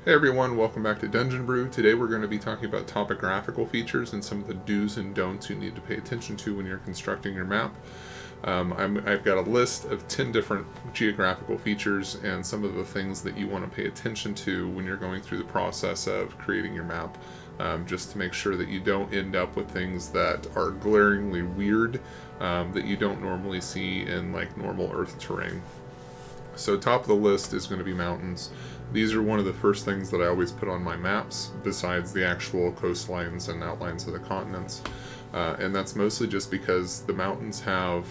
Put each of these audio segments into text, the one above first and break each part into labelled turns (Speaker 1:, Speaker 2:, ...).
Speaker 1: Hey everyone, welcome back to Dungeon Brew. Today we're going to be talking about topographical features and some of the do's and don'ts you need to pay attention to when you're constructing your map. I've got a list of 10 different geographical features and some of the things that you want to pay attention to when you're going through the process of creating your map, just to make sure that you don't end up with things that are glaringly weird that you don't normally see in like normal earth terrain. So top of the list is going to be mountains. These are one of the first things that I always put on my maps, besides the actual coastlines and outlines of the continents. And that's mostly just because the mountains have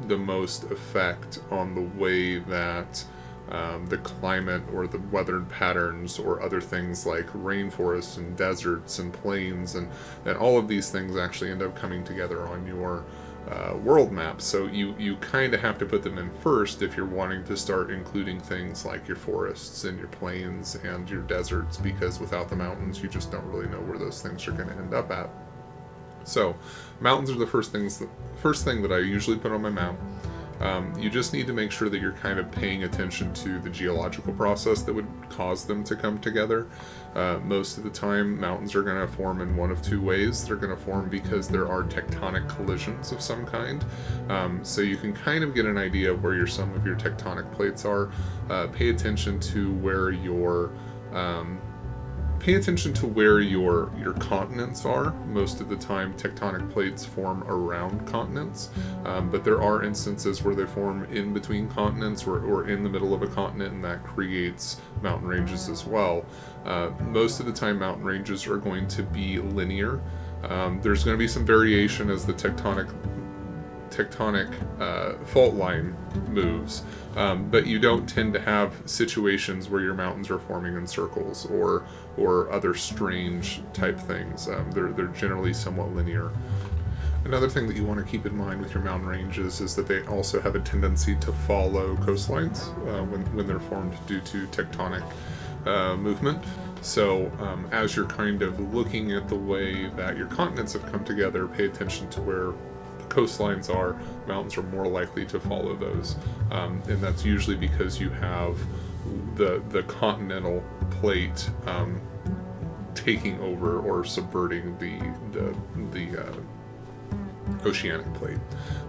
Speaker 1: the most effect on the way that the climate or the weather patterns or other things like rainforests and deserts and plains and all of these things actually end up coming together on your world map. So you kind of have to put them in first if you're wanting to start including things like your forests and your plains and your deserts, because without the mountains you just don't really know where those things are going to end up at. So mountains are the first thing that I usually put on my map. You just need to make sure that you're kind of paying attention to the geological process that would cause them to come together. Most of the time, mountains are going to form in one of two ways. They're going to form because there are tectonic collisions of some kind. So you can kind of get an idea of where some of your tectonic plates are. Pay attention to where your continents are. Most of the time tectonic plates form around continents, but there are instances where they form in between continents or in the middle of a continent, and that creates mountain ranges as well. Most of the time mountain ranges are going to be linear. There's going to be some variation as the tectonic fault line moves, but you don't tend to have situations where your mountains are forming in circles or other strange type things. They're generally somewhat linear. Another thing that you want to keep in mind with your mountain ranges is that they also have a tendency to follow coastlines when they're formed due to tectonic movement. So as you're kind of looking at the way that your continents have come together, pay attention to where coastlines are. Mountains are more likely to follow those, and that's usually because you have the continental plate taking over or subverting the oceanic plate,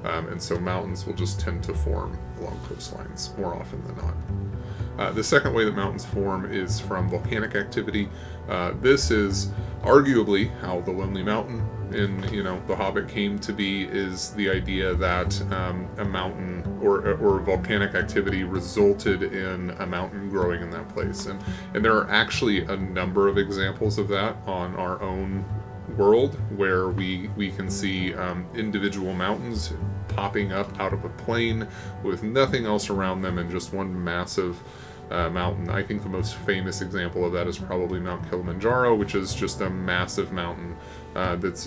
Speaker 1: and so mountains will just tend to form along coastlines more often than not. The second way that mountains form is from volcanic activity. This is arguably how the Lonely Mountain in The Hobbit came to be, is the idea that a mountain or volcanic activity resulted in a mountain growing in that place, and there are actually a number of examples of that on our own world where we can see individual mountains popping up out of a plain with nothing else around them and just one massive mountain. I think the most famous example of that is probably Mount Kilimanjaro, which is just a massive mountain that's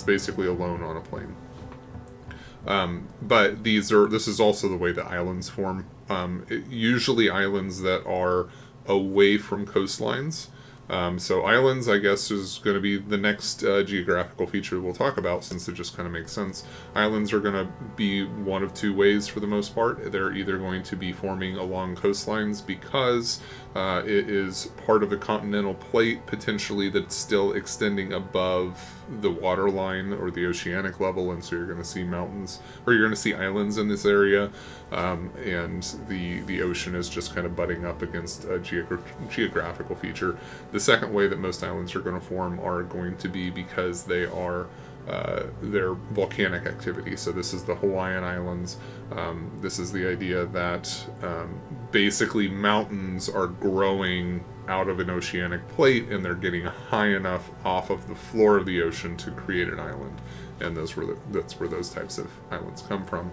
Speaker 1: basically alone on a plain. But this is also the way that islands form. Usually islands that are away from coastlines. So islands, I guess, is going to be the next geographical feature we'll talk about, since it just kind of makes sense. Islands are going to be one of two ways for the most part. They're either going to be forming along coastlines because it is part of a continental plate, potentially, that's still extending above the water line or the oceanic level, and so you're going to see mountains, or you're going to see islands in this area, and the ocean is just kind of butting up against a geographical feature. The second way that most islands are going to form are going to be because they are their volcanic activity. So this is the Hawaiian Islands. This is the idea that basically mountains are growing out of an oceanic plate, and they're getting high enough off of the floor of the ocean to create an island, and that's where those types of islands come from.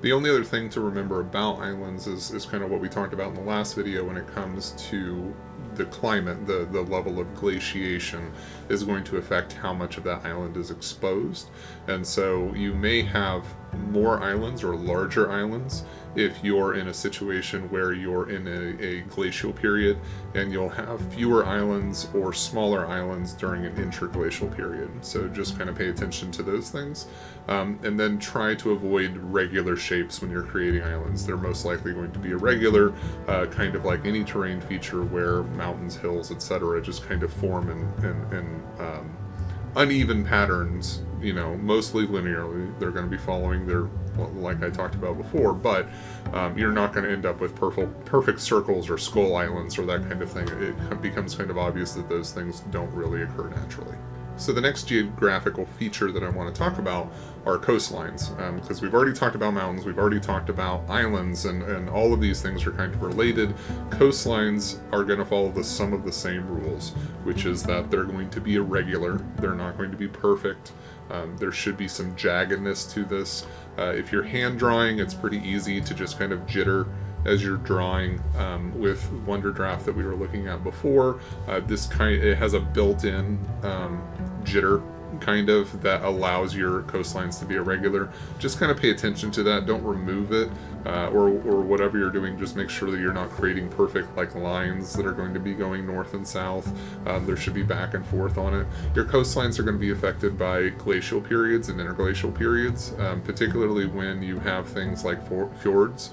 Speaker 1: The only other thing to remember about islands is kind of what we talked about in the last video when it comes to the climate, the level of glaciation is going to affect how much of that island is exposed. And so you may have more islands or larger islands if you're in a situation where you're in a glacial period, and you'll have fewer islands or smaller islands during an interglacial period. So just kind of pay attention to those things, and then try to avoid regular shapes when you're creating islands. They're most likely going to be irregular, kind of like any terrain feature where mountains, hills, etc. just kind of form in uneven patterns, mostly linearly. They're going to be following their, like I talked about before, but you're not going to end up with perfect circles or skull islands or that kind of thing. It becomes kind of obvious that those things don't really occur naturally. So the next geographical feature that I want to talk about are coastlines, because we've already talked about mountains, we've already talked about islands, and all of these things are kind of related. Coastlines are going to follow some of the same rules, which is that they're going to be irregular, they're not going to be perfect. There should be some jaggedness to this. If you're hand drawing, it's pretty easy to just kind of jitter as you're drawing. With Wonderdraft that we were looking at before, it has a built-in jitter kind of that allows your coastlines to be irregular. Just kind of pay attention to that. Don't remove it, or whatever you're doing. Just make sure that you're not creating perfect lines that are going to be going north and south. There should be back and forth on it. Your coastlines are going to be affected by glacial periods and interglacial periods, particularly when you have things like fjords.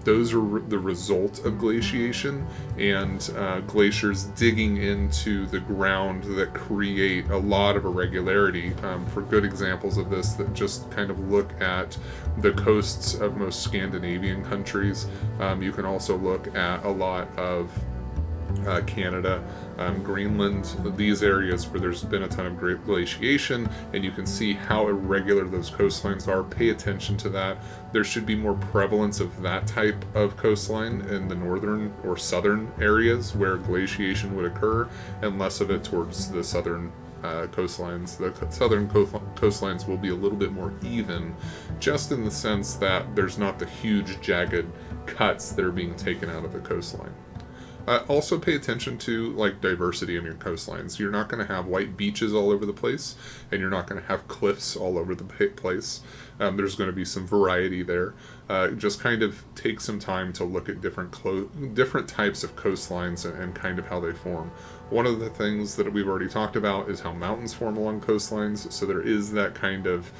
Speaker 1: Those are the result of glaciation and glaciers digging into the ground that create a lot of irregularity. For good examples of this, that just kind of look at the coasts of most Scandinavian countries. You can also look at a lot of Canada, Greenland, these areas where there's been a ton of great glaciation, and you can see how irregular those coastlines are. Pay attention to that. There should be more prevalence of that type of coastline in the northern or southern areas where glaciation would occur, and less of it towards the southern coastlines. The southern coastlines will be a little bit more even, just in the sense that there's not the huge jagged cuts that are being taken out of the coastline. Also pay attention to diversity in your coastlines. You're not going to have white beaches all over the place, and you're not going to have cliffs all over the place. There's going to be some variety there. Just kind of take some time to look at different types of coastlines and kind of how they form. One of the things that we've already talked about is how mountains form along coastlines. So there is that kind of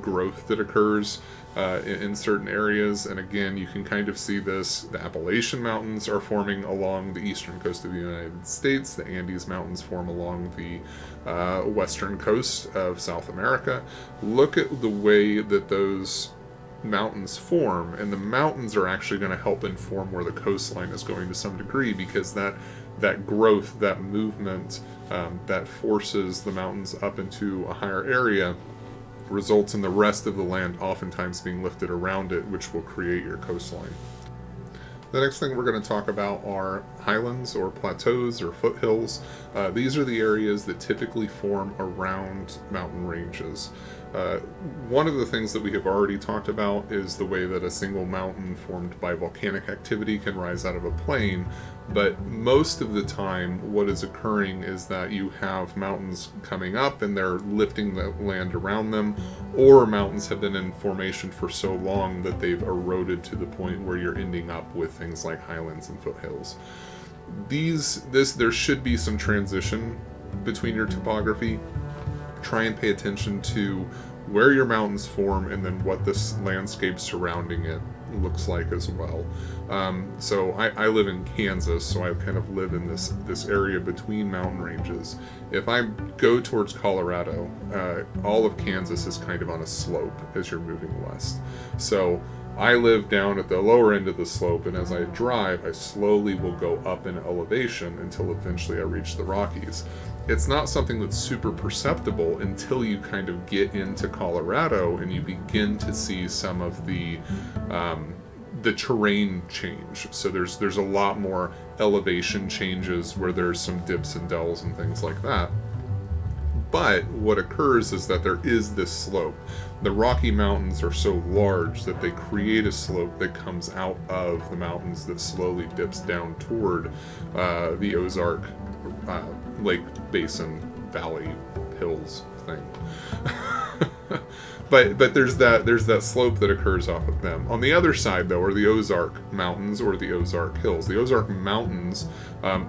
Speaker 1: growth that occurs in certain areas. And again, you can kind of see this. The Appalachian Mountains are forming along the eastern coast of the United States. The Andes Mountains form along the western coast of South America. Look at the way that those mountains form, and the mountains are actually going to help inform where the coastline is going to some degree, because that growth, that movement, that forces the mountains up into a higher area results in the rest of the land oftentimes being lifted around it, which will create your coastline. The next thing we're going to talk about are highlands or plateaus or foothills. These are the areas that typically form around mountain ranges. One of the things that we have already talked about is the way that a single mountain formed by volcanic activity can rise out of a plain, but most of the time what is occurring is that you have mountains coming up and they're lifting the land around them, or mountains have been in formation for so long that they've eroded to the point where you're ending up with things like highlands and foothills. There should be some transition between your topography. Try and pay attention to where your mountains form and then what this landscape surrounding it looks like as well. So I live in Kansas, so I kind of live in this area between mountain ranges. If I go towards Colorado, all of Kansas is kind of on a slope as you're moving west. So I live down at the lower end of the slope, and as I drive, I slowly will go up in elevation until eventually I reach the Rockies. It's not something that's super perceptible until you kind of get into Colorado and you begin to see some of the terrain change. So there's a lot more elevation changes where there's some dips and dells and things like that. But what occurs is that there is this slope. The Rocky Mountains are so large that they create a slope that comes out of the mountains that slowly dips down toward the Ozark Lake Basin Valley Hills thing. But there's that slope that occurs off of them. On the other side, though, are the Ozark Mountains or the Ozark Hills. The Ozark Mountains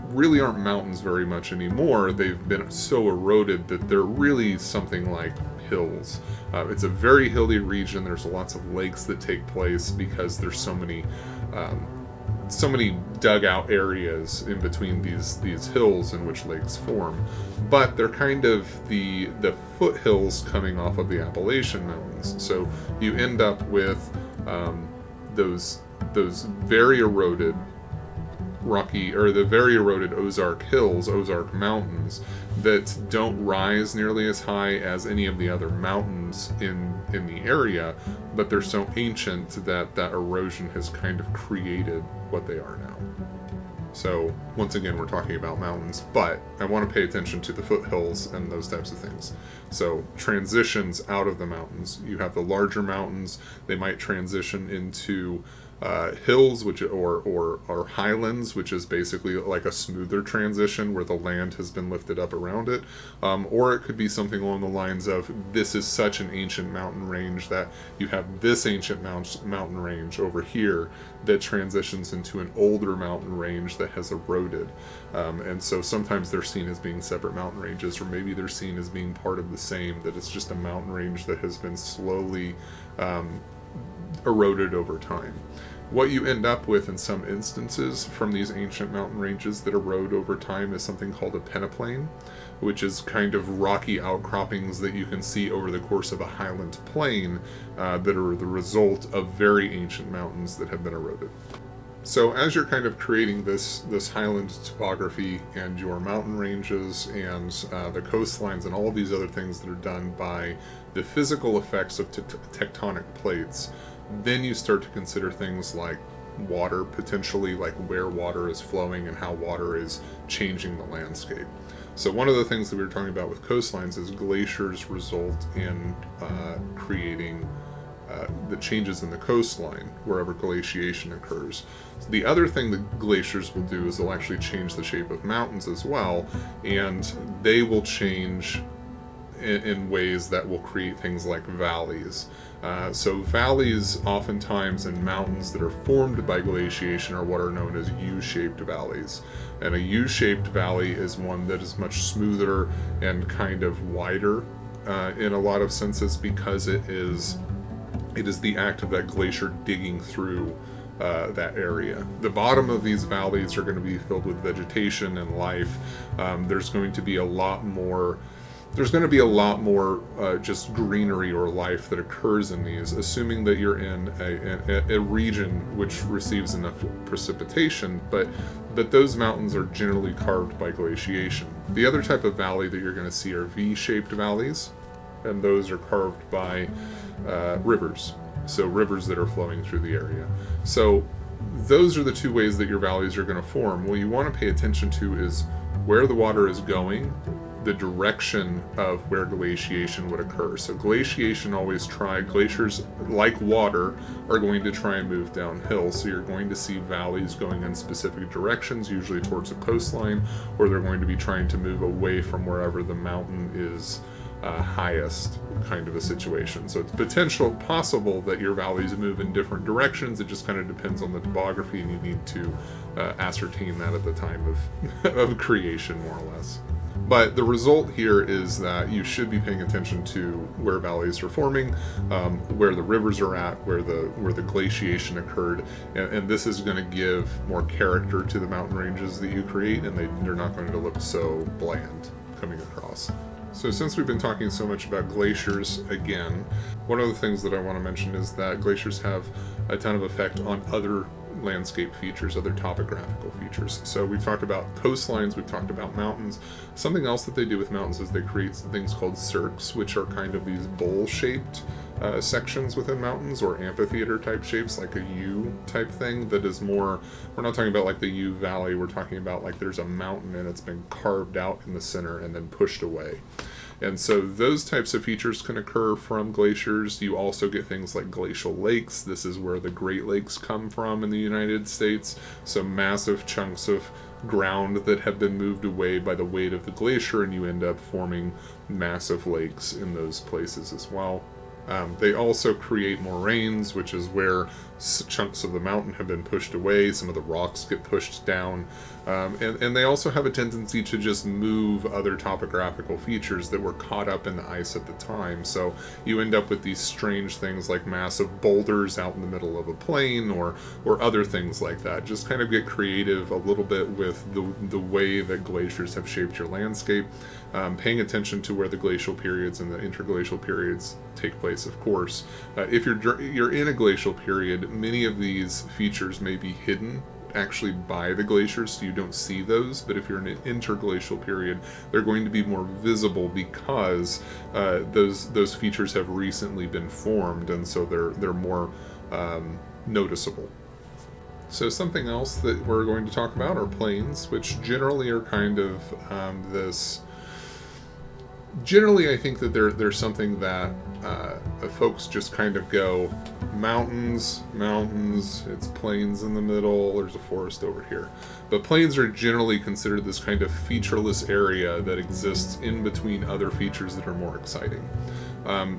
Speaker 1: really aren't mountains very much anymore. They've been so eroded that they're really something like hills. It's a very hilly region. There's lots of lakes that take place because there's so many dugout areas in between these hills in which lakes form, but they're kind of the foothills coming off of the Appalachian Mountains. So you end up with those very eroded the very eroded Ozark Hills, Ozark Mountains, that don't rise nearly as high as any of the other mountains in the area, but they're so ancient that erosion has kind of created what they are now. So once again, we're talking about mountains, but I want to pay attention to the foothills and those types of things. So transitions out of the mountains. You have the larger mountains. They might transition into hills, or highlands, which is basically like a smoother transition where the land has been lifted up around it, or it could be something along the lines of, this is such an ancient mountain range that you have this ancient mountain range over here that transitions into an older mountain range that has eroded, and so sometimes they're seen as being separate mountain ranges, or maybe they're seen as being part of the same, that it's just a mountain range that has been slowly eroded over time. What you end up with in some instances from these ancient mountain ranges that erode over time is something called a peneplain, which is kind of rocky outcroppings that you can see over the course of a highland plain that are the result of very ancient mountains that have been eroded. So as you're kind of creating this highland topography and your mountain ranges and the coastlines and all of these other things that are done by the physical effects of tectonic plates, then you start to consider things like water, potentially, like where water is flowing and how water is changing the landscape. So one of the things that we were talking about with coastlines is glaciers result in creating the changes in the coastline wherever glaciation occurs. The other thing that glaciers will do is they'll actually change the shape of mountains as well, and they will change in ways that will create things like valleys. So valleys oftentimes in mountains that are formed by glaciation are what are known as U-shaped valleys. And a U-shaped valley is one that is much smoother and kind of wider in a lot of senses, because it is the act of that glacier digging through that area. The bottom of these valleys are going to be filled with vegetation and life. There's going to be a lot more just greenery or life that occurs in these, assuming that you're in a region which receives enough precipitation, but those mountains are generally carved by glaciation. The other type of valley that you're going to see are V-shaped valleys, and those are carved by rivers, so rivers that are flowing through the area. So those are the two ways that your valleys are going to form. What you want to pay attention to is where the water is going, the direction of where glaciation would occur. So glaciers, like water, are going to try and move downhill. So you're going to see valleys going in specific directions, usually towards the coastline, or they're going to be trying to move away from wherever the mountain is highest, kind of a situation. So it's possible that your valleys move in different directions. It just kind of depends on the topography, and you need to ascertain that at the time of creation, more or less. But the result here is that you should be paying attention to where valleys are forming, where the rivers are at, where the glaciation occurred, and this is going to give more character to the mountain ranges that you create, and they're not going to look so bland coming across. So since we've been talking so much about glaciers again, one of the things that I want to mention is that glaciers have a ton of effect on other landscape features, other topographical features. So we've talked about coastlines, we've talked about mountains. Something else that they do with mountains is they create things called cirques, which are kind of these bowl-shaped sections within mountains, or amphitheater type shapes, like a U type thing that is more, we're not talking about like the U Valley, we're talking about like there's a mountain and it's been carved out in the center and then pushed away. And so those types of features can occur from glaciers. You also get things like glacial lakes. This is where the Great Lakes come from in the United States. So massive chunks of ground that have been moved away by the weight of the glacier, and you end up forming massive lakes in those places as well. They also create moraines, which is where chunks of the mountain have been pushed away. Some of the rocks get pushed down. And they also have a tendency to just move other topographical features that were caught up in the ice at the time. So you end up with these strange things like massive boulders out in the middle of a plain, or other things like that. Just kind of get creative a little bit with the way that glaciers have shaped your landscape. Paying attention to where the glacial periods and the interglacial periods take place, of course. If you're in a glacial period, many of these features may be hidden actually by the glaciers, so you don't see those. But if you're in an interglacial period, they're going to be more visible because those features have recently been formed, and so they're more noticeable. So something else that we're going to talk about are plains, which generally are kind of this. Generally, I think that they're something that folks just kind of go, mountains, it's plains in the middle, there's a forest over here. But plains are generally considered this kind of featureless area that exists in between other features that are more exciting.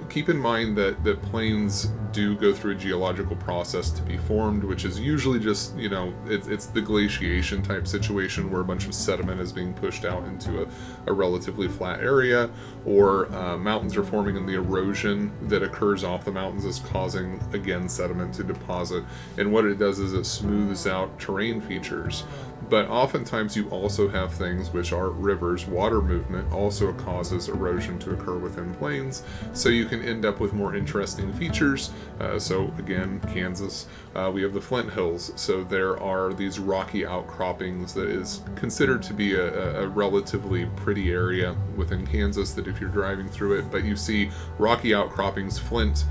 Speaker 1: Keep in mind that plains do go through a geological process to be formed, which is usually just, it's the glaciation type situation where a bunch of sediment is being pushed out into a relatively flat area, or mountains are forming and the erosion that occurs off the mountains is causing, again, sediment to deposit. And what it does is it smooths out terrain features. But oftentimes you also have things which are rivers. Water movement also causes erosion to occur within plains, so you can end up with more interesting features. So again, Kansas, we have the Flint Hills. So there are these rocky outcroppings that is considered to be a relatively pretty area within Kansas, that if you're driving through it, but you see rocky outcroppings, Flint,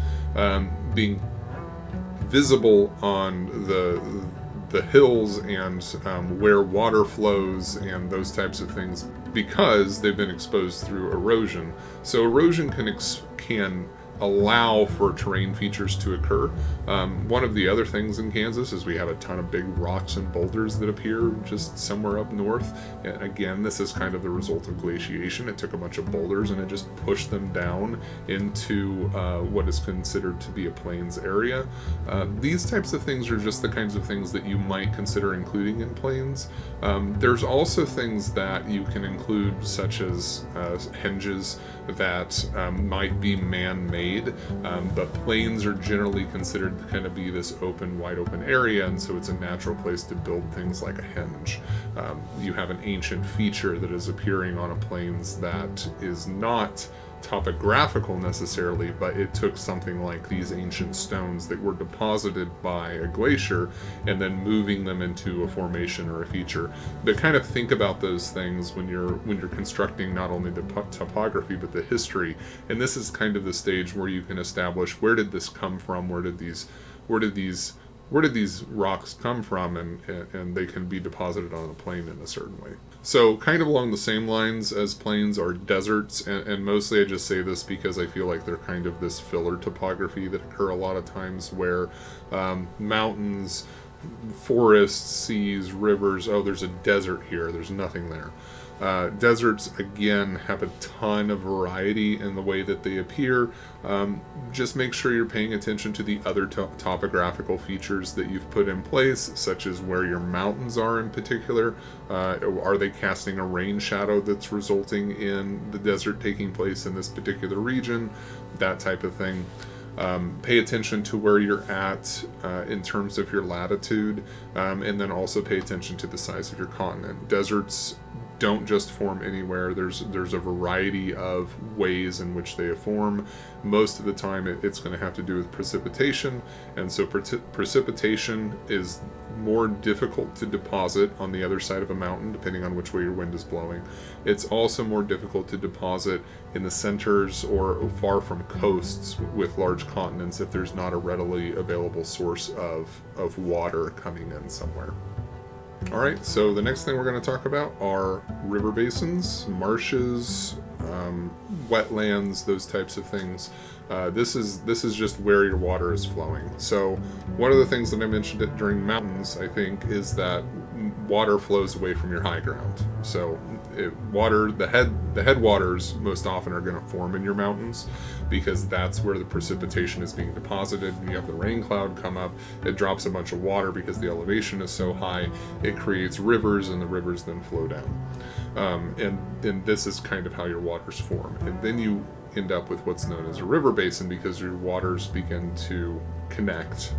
Speaker 1: being visible on the hills and where water flows and those types of things, because they've been exposed through erosion. So erosion can allow for terrain features to occur. One of the other things in Kansas is we have a ton of big rocks and boulders that appear just somewhere up north. And again, this is kind of the result of glaciation. It took a bunch of boulders and it just pushed them down into what is considered to be a plains area. These types of things are just the kinds of things that you might consider including in plains. There's also things that you can include, such as henges that might be man-made. But plains are generally considered to kind of be this wide open area, and so it's a natural place to build things like a henge. You have an ancient feature that is appearing on a plains that is not topographical necessarily, but it took something like these ancient stones that were deposited by a glacier and then moving them into a formation or a feature. But kind of think about those things when you're constructing not only the topography but the history. And this is kind of the stage where you can establish, where did this come from, where did these rocks come from, and they can be deposited on a plain in a certain way. So kind of along the same lines as plains are deserts, and mostly I just say this because I feel like they're kind of this filler topography that occur a lot of times, where mountains, forests, seas, rivers, there's a desert here, there's nothing there. Deserts, again, have a ton of variety in the way that they appear. Just make sure you're paying attention to the other topographical features that you've put in place, such as where your mountains are in particular. Are they casting a rain shadow that's resulting in the desert taking place in this particular region? That type of thing. Pay attention to where you're at in terms of your latitude, and then also pay attention to the size of your continent. Deserts don't just form anywhere. There's a variety of ways in which they form. Most of the time it's going to have to do with precipitation, and so precipitation is more difficult to deposit on the other side of a mountain, depending on which way your wind is blowing. It's also more difficult to deposit in the centers or far from coasts with large continents if there's not a readily available source of water coming in somewhere. All right, so the next thing we're going to talk about are river basins, marshes, wetlands, those types of things. This is just where your water is flowing. So one of the things that I mentioned it during mountains, I think, is that water flows away from your high ground. So the headwaters most often are going to form in your mountains because that's where the precipitation is being deposited. And you have the rain cloud come up, it drops a bunch of water because the elevation is so high, it creates rivers, and the rivers then flow down. And this is kind of how your waters form. And then you end up with what's known as a river basin because your waters begin to connect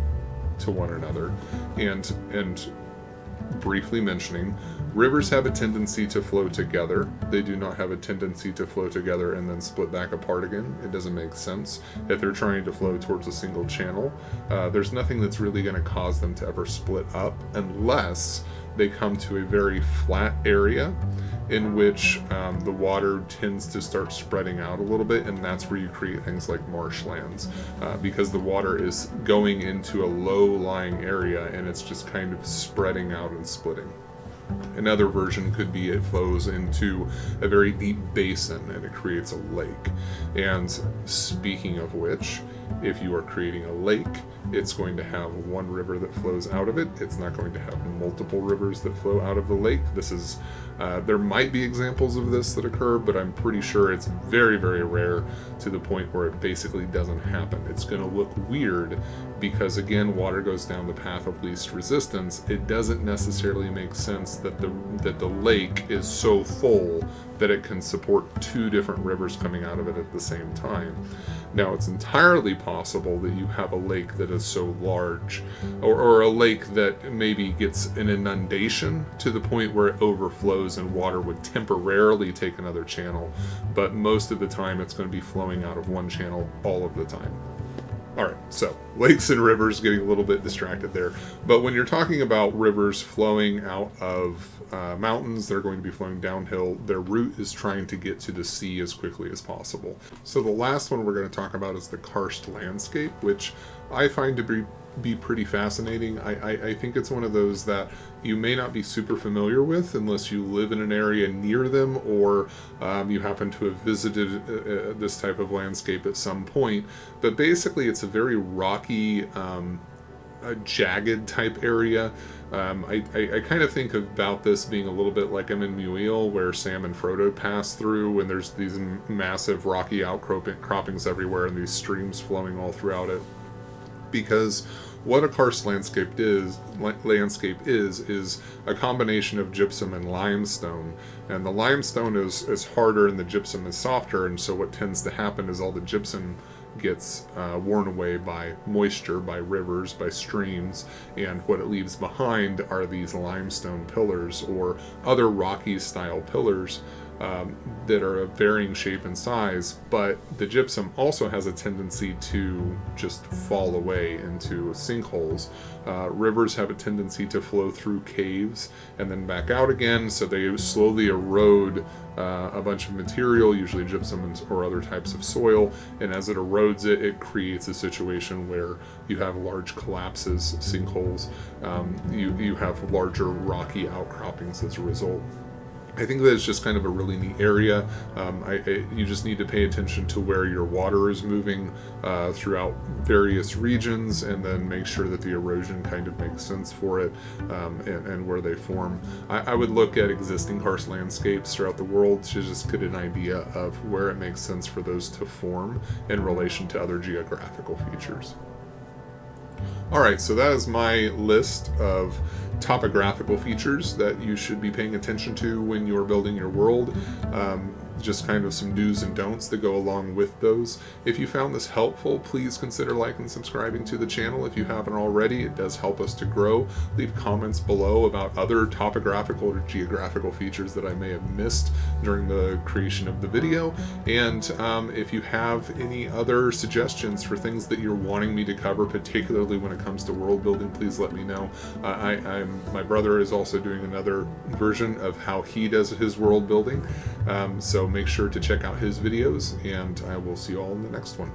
Speaker 1: to one another. And briefly mentioning, rivers have a tendency to flow together. They do not have a tendency to flow together and then split back apart again. It doesn't make sense. If they're trying to flow towards a single channel, there's nothing that's really going to cause them to ever split up unless they come to a very flat area in which the water tends to start spreading out a little bit, and that's where you create things like marshlands, because the water is going into a low-lying area and it's just kind of spreading out and splitting. Another version could be it flows into a very deep basin and it creates a lake. And speaking of which, if you are creating a lake, it's going to have one river that flows out of it. It's not going to have multiple rivers that flow out of the lake. This is, there might be examples of this that occur, but I'm pretty sure it's very, very rare, to the point where it basically doesn't happen. It's going to look weird because, again, water goes down the path of least resistance. It doesn't necessarily make sense that the lake is so full that it can support two different rivers coming out of it at the same time. Now, it's entirely possible that you have a lake that is so large, or a lake that maybe gets an inundation to the point where it overflows and water would temporarily take another channel, but most of the time it's going to be flowing out of one channel all of the time. Alright, so lakes and rivers, getting a little bit distracted there. But when you're talking about rivers flowing out of mountains, they're going to be flowing downhill. Their route is trying to get to the sea as quickly as possible. So the last one we're going to talk about is the karst landscape, which I find to be pretty fascinating. I think it's one of those that you may not be super familiar with unless you live in an area near them, or you happen to have visited this type of landscape at some point. But basically it's a very rocky, a jagged type area. I kind of think about this being a little bit like I'm in Muil, where Sam and Frodo pass through, and there's these massive rocky outcroppings everywhere and these streams flowing all throughout it. Because what a karst landscape is a combination of gypsum and limestone, and the limestone is harder and the gypsum is softer, and so what tends to happen is all the gypsum gets worn away by moisture, by rivers, by streams, and what it leaves behind are these limestone pillars or other rocky style pillars that are of varying shape and size, but the gypsum also has a tendency to just fall away into sinkholes. Rivers have a tendency to flow through caves and then back out again, so they slowly erode a bunch of material, usually gypsum or other types of soil, and as it erodes it, it creates a situation where you have large collapses, sinkholes, you have larger rocky outcroppings as a result. I think that it's just kind of a really neat area. You just need to pay attention to where your water is moving throughout various regions, and then make sure that the erosion kind of makes sense for it, and where they form. I would look at existing karst landscapes throughout the world to just get an idea of where it makes sense for those to form in relation to other geographical features. Alright, so that is my list of topographical features that you should be paying attention to when you're building your world. Just kind of some do's and don'ts that go along with those. If you found this helpful, please consider liking and subscribing to the channel if you haven't already. It does help us to grow. Leave comments below about other topographical or geographical features that I may have missed during the creation of the video. And if you have any other suggestions for things that you're wanting me to cover, particularly when it comes to world building, please let me know. My brother is also doing another version of how he does his world building. So make sure to check out his videos, and I will see you all in the next one.